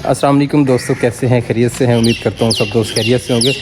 अस्सलाम वालेकुम दोस्तों, कैसे हैं? खैरियत से हैं? उम्मीद करता हूँ सब दोस्त खैरियत से होंगे।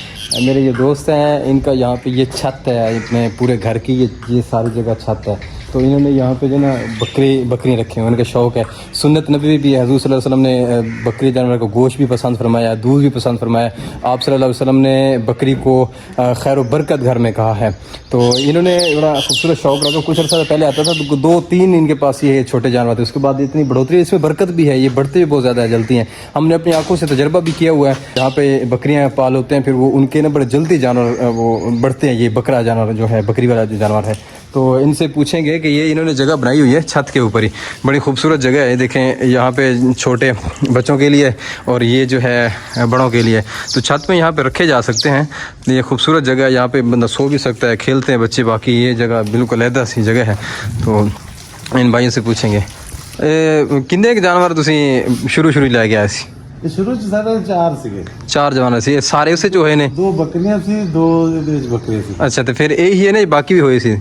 मेरे ये दोस्त हैं, इनका यहाँ पे ये छत है, अपने पूरे घर की ये सारी जगह छत है। तो इन्होंने यहाँ पे जो ना बकरी रखे हैं, उनका शौक़ है। सुन्नत नबी भी है, हज़ूर सल्लल्लाहु अलैहि वसल्लम ने बकरी जानवर को गोश्त भी पसंद फरमाया, दूध भी पसंद फरमाया। आप सल्लल्लाहु अलैहि वसल्लम ने बकरी को खैर व बरकत घर में कहा है। तो इन्होंने बड़ा खूबसूरत शौक़ रखा। कुछ अर्सा पहले आता था तो 2-3 इनके पास ये छोटे जानवर थे, उसके बाद इतनी बढ़ोतरी, इसमें बरकत भी है, ये बढ़ते भी बहुत ज़्यादा जल्दी हैं। हमने अपनी आंखों से तजर्बा भी किया हुआ है। जहाँ पे बकरियाँ पाल होते हैं, फिर वो उनके ना बड़े जल्दी जानवर वो बढ़ते हैं। ये बकरा जानवर जो है, बकरी वाला जो जानवर है, तो इनसे पूछेंगे कि ये इन्होंने जगह बनाई हुई है छत के ऊपर ही, बड़ी खूबसूरत जगह है। देखें यहाँ पे छोटे बच्चों के लिए और ये जो है बड़ों के लिए, तो छत में यहाँ पे रखे जा सकते हैं। ये खूबसूरत जगह है, यहाँ पे बंदा सो भी सकता है, खेलते हैं बच्चे। बाकी ये जगह बिल्कुल अलहदा सी जगह है। तो इन भाइयों से पूछेंगे किन्ने के जानवर तुसी शुरू ਲੈ ਕੇ ਆਏ ਸੀ? ਸ਼ੁਰੂ ਚ ਸਾਰੇ 4 ਸੀਗੇ। 4 ਜਵਾਨ ਸੀ, ਇਹ ਸਾਰੇ ਉਸੇ ਚ ਹੋਏ ਨੇ? 2 ਬੱਕਰੀਆਂ ਸੀ, 2 ਇਹਦੇ ਵਿੱਚ ਬੱਕਰੇ ਸੀ। ਅੱਛਾ, ਤੇ ਫਿਰ ਇਹ ਹੀ ਹੈ ਨੇ, ਬਾਕੀ ਵੀ ਹੋਏ ਸੀ?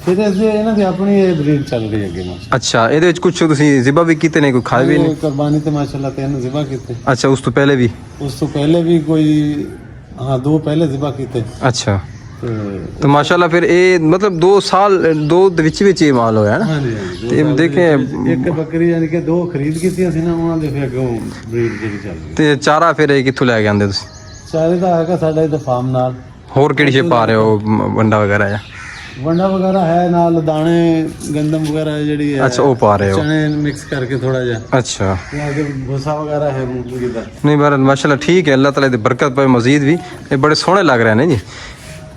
ਫਿਰ ਅਸੀਂ ਇਹਨਾਂ ਦੀ ਆਪਣੀ ਇਹ ਬਰੀਡ ਚੱਲ ਰਹੀ ਅੱਗੇ ਮਾਸ਼ਾ। ਅੱਛਾ, ਇਹਦੇ ਵਿੱਚ ਕੁਝ ਤੁਸੀਂ ਜ਼ਿਬਾ ਵੀ ਕੀਤੇ ਨੇ, ਕੋਈ ਖਾਏ ਵੀ ਨੇ? ਕੁਰਬਾਨੀ ਤੇ ਮਾਸ਼ਾਅੱਲਾ 3 ਜ਼ਿਬਾ ਕੀਤੇ। ਅੱਛਾ, ਉਸ ਤੋਂ ਪਹਿਲੇ ਵੀ? ਉਸ ਤੋਂ ਪਹਿਲੇ ਵੀ ਕੋਈ 2 ਪਹਿਲੇ ਜ਼ਿਬਾ ਕੀਤੇ। ਅੱਛਾ, تو ماشاءاللہ پھر یہ مطلب 2 سال ਦੇ ਵਿੱਚ ਇਹ ਮਾਲ ਹੋਇਆ ਨਾ? ਹਾਂਜੀ ਹਾਂਜੀ। ਤੇ ਦੇਖੇ ਇੱਕ ਬੱਕਰੀ ਯਾਨੀ ਕਿ 2 ਖਰੀਦ ਕੀਤੀਆਂ ਸੀ ਨਾ, ਉਹਨਾਂ ਦੇ ਫਿਰ ਅੱਗੋਂ ਬਰੀਡ ਜਿਹੜੀ ਚੱਲ ਰਹੀ। ਤੇ ਚਾਰਾ ਫਿਰ ਇਹ ਕਿੱਥੋਂ ਲੈ ਕੇ ਆਂਦੇ ਤੁਸੀਂ? ਚਾਰੇ ਦਾ ਹੈਗਾ ਸਾਡਾ ਇਹਦਾ ਫਾਰਮ ਨਾਲ। ਹੋਰ ਕਿਹੜੀ ਸ਼ੇ ਪਾ ਰਹੇ ਹੋ, ਵੰਡਾ ਵਗੈਰਾ ਜਾਂ? ਵੰਡਾ ਵਗੈਰਾ ਹੈ, ਨਾਲ ਦਾਣੇ ਗੰਦਮ ਵਗੈਰਾ ਜਿਹੜੀ ਹੈ। ਅੱਛਾ, ਉਹ ਪਾ ਰਹੇ ਹੋ? ਚਨੇ ਮਿਕਸ ਕਰਕੇ ਥੋੜਾ ਜਿਹਾ। ਅੱਛਾ, ਆगे भूसा वगैरह है मूंगफली का। नहीं बहरहाल माशाल्लाह ठीक है, अल्लाह ताला की बरकत पाए मज़ीद भी। ये बड़े सोहने लग रहे हैं जी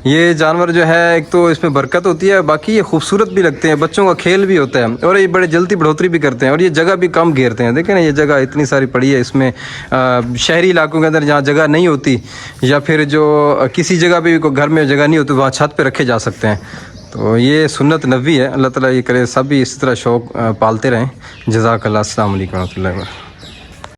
ये जानवर जो है। एक तो इसमें बरकत होती है, बाकी ये खूबसूरत भी लगते हैं, बच्चों का खेल भी होता है, और ये बड़े जल्दी बढ़ोतरी भी करते हैं, और ये जगह भी कम घेरते हैं। देखें ना, ये जगह इतनी सारी पड़ी है। इसमें शहरी इलाकों के अंदर जहाँ जगह नहीं होती, या फिर जो किसी जगह पे भी घर में जगह नहीं होती, वहाँ छत पे रखे जा सकते हैं। तो ये सुन्नत नबी है। अल्लाह ताला ये करे सब भी इस तरह शौक़ पालते रहें। जज़ाकल्लाह। अस्सलाम वालेकुम रहमतुल्लाहि व बरकातहू।